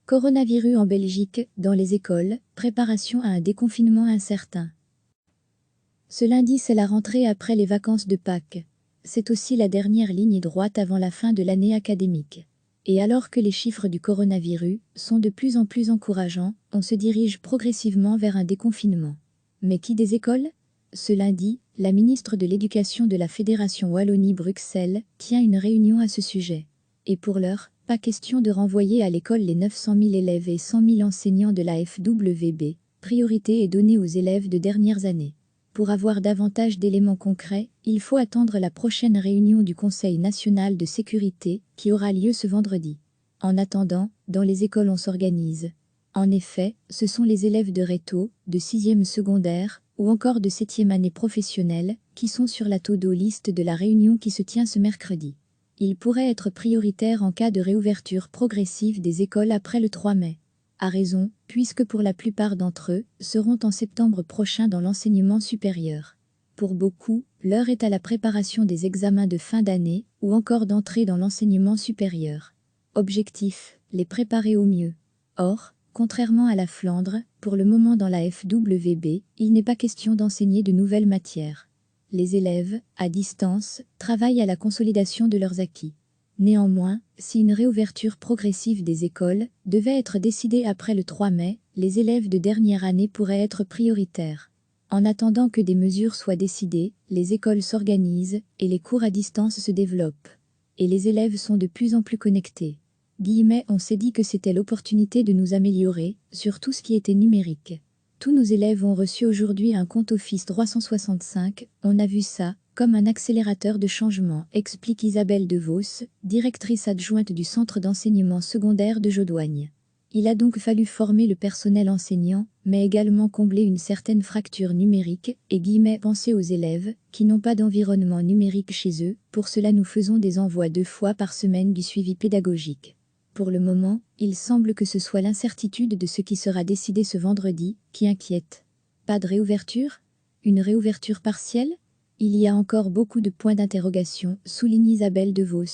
Coronavirus en Belgique, dans les écoles, préparation à un déconfinement incertain. Ce lundi, c'est la rentrée après les vacances de Pâques. C'est aussi la dernière ligne droite avant la fin de l'année académique. Et alors que les chiffres du coronavirus sont de plus en plus encourageants, on se dirige progressivement vers un déconfinement. Mais qui des écoles ? Ce lundi, la ministre de l'Éducation de la Fédération Wallonie-Bruxelles tient une réunion à ce sujet. Et pour l'heure, pas question de renvoyer à l'école les 900 000 élèves et 100 000 enseignants de la FWB. Priorité est donnée aux élèves de dernières années. Pour avoir davantage d'éléments concrets, il faut attendre la prochaine réunion du Conseil national de sécurité qui aura lieu ce vendredi. En attendant, dans les écoles on s'organise. En effet, ce sont les élèves de Réto, de 6e secondaire ou encore de 7e année professionnelle qui sont sur la to-do list de la réunion qui se tient ce mercredi. Ils pourraient être prioritaires en cas de réouverture progressive des écoles après le 3 mai. À raison, puisque pour la plupart d'entre eux, seront en septembre prochain dans l'enseignement supérieur. Pour beaucoup, l'heure est à la préparation des examens de fin d'année ou encore d'entrée dans l'enseignement supérieur. Objectif, les préparer au mieux. Or, contrairement à la Flandre, pour le moment dans la FWB, il n'est pas question d'enseigner de nouvelles matières. Les élèves, à distance, travaillent à la consolidation de leurs acquis. Néanmoins, si une réouverture progressive des écoles devait être décidée après le 3 mai, les élèves de dernière année pourraient être prioritaires. En attendant que des mesures soient décidées, les écoles s'organisent et les cours à distance se développent. Et les élèves sont de plus en plus connectés. On s'est dit que c'était l'opportunité de nous améliorer sur tout ce qui était numérique. Tous nos élèves ont reçu aujourd'hui un compte Office 365, on a vu ça comme un accélérateur de changement, explique Isabelle De Vos, directrice adjointe du centre d'enseignement secondaire de Jodoigne. Il a donc fallu former le personnel enseignant, mais également combler une certaine fracture numérique et penser aux élèves qui n'ont pas d'environnement numérique chez eux. Pour cela, nous faisons des envois 2 fois par semaine du suivi pédagogique. Pour le moment, il semble que ce soit l'incertitude de ce qui sera décidé ce vendredi qui inquiète. Pas de réouverture ? Une réouverture partielle ? Il y a encore beaucoup de points d'interrogation, souligne Isabelle De Vos.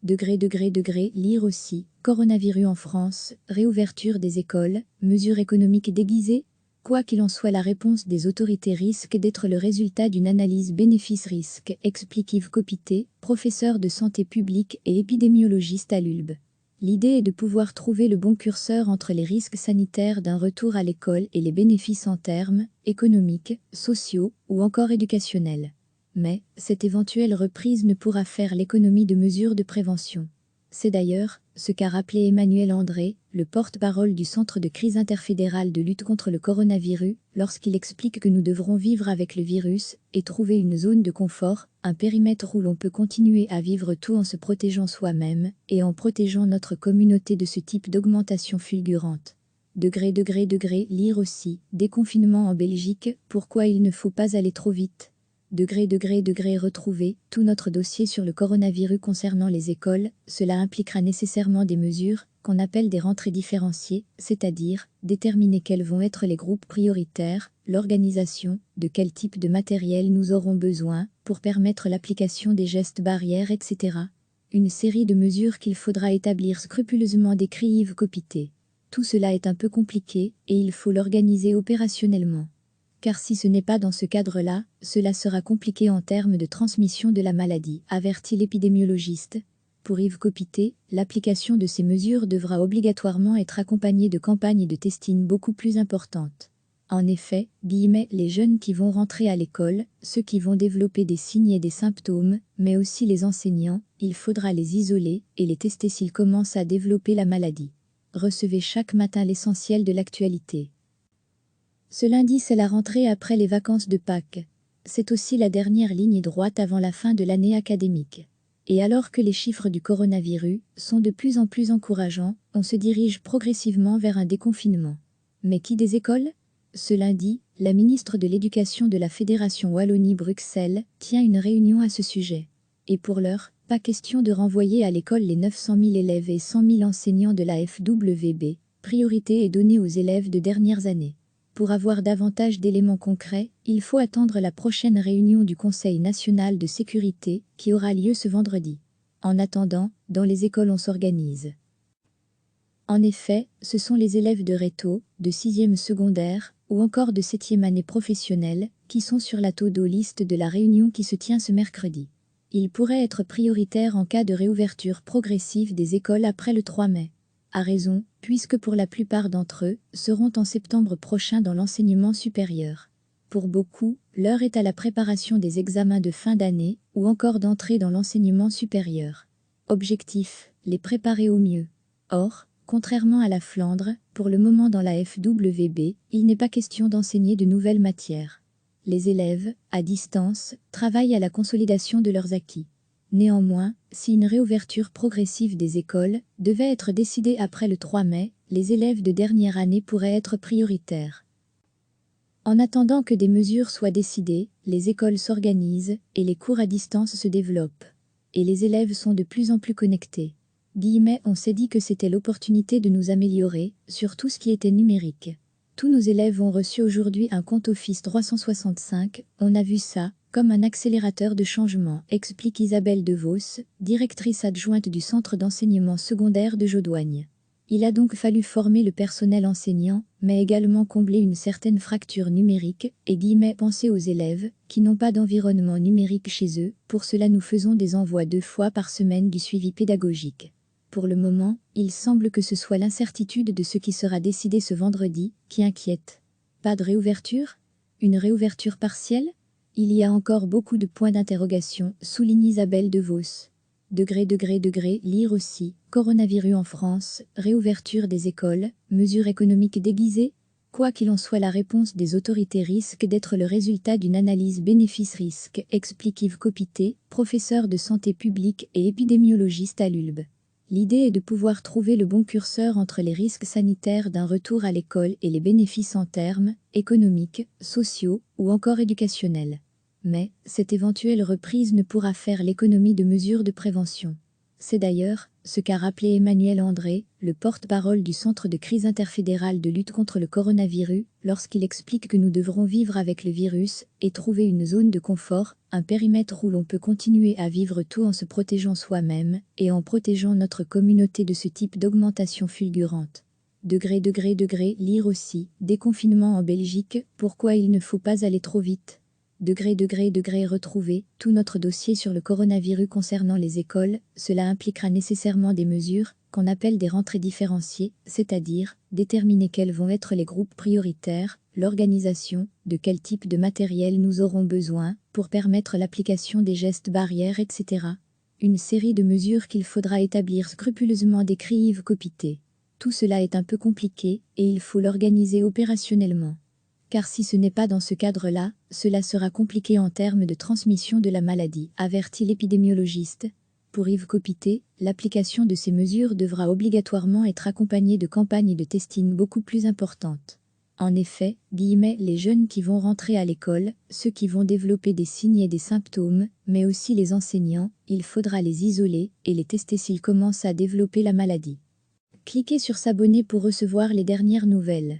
Lire aussi, coronavirus en France, réouverture des écoles, mesures économiques déguisées ? Quoi qu'il en soit, la réponse des autorités risque d'être le résultat d'une analyse bénéfice-risque, explique Yves Copité, professeur de santé publique et épidémiologiste à l'ULB. L'idée est de pouvoir trouver le bon curseur entre les risques sanitaires d'un retour à l'école et les bénéfices en termes économiques, sociaux ou encore éducationnels. Mais, cette éventuelle reprise ne pourra faire l'économie de mesures de prévention. C'est d'ailleurs ce qu'a rappelé Emmanuel André, le porte-parole du Centre de crise interfédéral de lutte contre le coronavirus, lorsqu'il explique que nous devrons vivre avec le virus et trouver une zone de confort, un périmètre où l'on peut continuer à vivre tout en se protégeant soi-même et en protégeant notre communauté de ce type d'augmentation fulgurante. Lire aussi, déconfinement en Belgique, pourquoi il ne faut pas aller trop vite. Retrouver tout notre dossier sur le coronavirus concernant les écoles, cela impliquera nécessairement des mesures qu'on appelle des rentrées différenciées, c'est-à-dire déterminer quels vont être les groupes prioritaires, l'organisation, de quel type de matériel nous aurons besoin pour permettre l'application des gestes barrières, etc. Une série de mesures qu'il faudra établir scrupuleusement, décrit Yves Copité. Tout cela est un peu compliqué et il faut l'organiser opérationnellement. Car si ce n'est pas dans ce cadre-là, cela sera compliqué en termes de transmission de la maladie, avertit l'épidémiologiste. Pour Yves Copité, l'application de ces mesures devra obligatoirement être accompagnée de campagnes de testing beaucoup plus importantes. En effet, les jeunes qui vont rentrer à l'école, ceux qui vont développer des signes et des symptômes, mais aussi les enseignants, il faudra les isoler et les tester s'ils commencent à développer la maladie. Recevez chaque matin l'essentiel de l'actualité. Ce lundi, c'est la rentrée après les vacances de Pâques. C'est aussi la dernière ligne droite avant la fin de l'année académique. Et alors que les chiffres du coronavirus sont de plus en plus encourageants, on se dirige progressivement vers un déconfinement. Mais qui des écoles ? Ce lundi, la ministre de l'Éducation de la Fédération Wallonie-Bruxelles tient une réunion à ce sujet. Et pour l'heure, pas question de renvoyer à l'école les 900 000 élèves et 100 000 enseignants de la FWB. Priorité est donnée aux élèves de dernières années. Pour avoir davantage d'éléments concrets, il faut attendre la prochaine réunion du Conseil national de sécurité qui aura lieu ce vendredi. En attendant, dans les écoles on s'organise. En effet, ce sont les élèves de réto, de 6e secondaire, ou encore de 7e année professionnelle, qui sont sur la to-do list de la réunion qui se tient ce mercredi. Ils pourraient être prioritaires en cas de réouverture progressive des écoles après le 3 mai. À raison, puisque pour la plupart d'entre eux, seront en septembre prochain dans l'enseignement supérieur. Pour beaucoup, l'heure est à la préparation des examens de fin d'année, ou encore d'entrée dans l'enseignement supérieur. Objectif, les préparer au mieux. Or, contrairement à la Flandre, pour le moment dans la FWB, il n'est pas question d'enseigner de nouvelles matières. Les élèves, à distance, travaillent à la consolidation de leurs acquis. Néanmoins, si une réouverture progressive des écoles devait être décidée après le 3 mai, les élèves de dernière année pourraient être prioritaires. En attendant que des mesures soient décidées, les écoles s'organisent et les cours à distance se développent. Et les élèves sont de plus en plus connectés. On s'est dit que c'était l'opportunité de nous améliorer sur tout ce qui était numérique. Tous nos élèves ont reçu aujourd'hui un compte Office 365, on a vu ça comme un accélérateur de changement, explique Isabelle DeVos, directrice adjointe du centre d'enseignement secondaire de Jodoigne. Il a donc fallu former le personnel enseignant, mais également combler une certaine fracture numérique et penser aux élèves qui n'ont pas d'environnement numérique chez eux. Pour cela, nous faisons des envois 2 fois par semaine du suivi pédagogique. Pour le moment, il semble que ce soit l'incertitude de ce qui sera décidé ce vendredi qui inquiète. Pas de réouverture? Une réouverture partielle? Il y a encore beaucoup de points d'interrogation, souligne Isabelle DeVos. Lire aussi, coronavirus en France, réouverture des écoles, mesures économiques déguisées? Quoi qu'il en soit, la réponse des autorités risque d'être le résultat d'une analyse bénéfice-risque, explique Yves Copité, professeur de santé publique et épidémiologiste à l'ULB. L'idée est de pouvoir trouver le bon curseur entre les risques sanitaires d'un retour à l'école et les bénéfices en termes économiques, sociaux ou encore éducationnels. Mais, cette éventuelle reprise ne pourra faire l'économie de mesures de prévention. C'est d'ailleurs ce qu'a rappelé Emmanuel André, le porte-parole du Centre de crise interfédéral de lutte contre le coronavirus, lorsqu'il explique que nous devrons vivre avec le virus et trouver une zone de confort, un périmètre où l'on peut continuer à vivre tout en se protégeant soi-même et en protégeant notre communauté de ce type d'augmentation fulgurante. Lire aussi, déconfinement en Belgique, pourquoi il ne faut pas aller trop vite. Retrouver tout notre dossier sur le coronavirus concernant les écoles, cela impliquera nécessairement des mesures qu'on appelle des rentrées différenciées, c'est-à-dire déterminer quels vont être les groupes prioritaires, l'organisation, de quel type de matériel nous aurons besoin pour permettre l'application des gestes barrières, etc. Une série de mesures qu'il faudra établir scrupuleusement, décrit Yves Copité. Tout cela est un peu compliqué et il faut l'organiser opérationnellement. Car si ce n'est pas dans ce cadre-là, cela sera compliqué en termes de transmission de la maladie, avertit l'épidémiologiste. Pour Yves Copité, l'application de ces mesures devra obligatoirement être accompagnée de campagnes de testing beaucoup plus importantes. En effet, les jeunes qui vont rentrer à l'école, ceux qui vont développer des signes et des symptômes, mais aussi les enseignants, il faudra les isoler et les tester s'ils commencent à développer la maladie. Cliquez sur s'abonner pour recevoir les dernières nouvelles.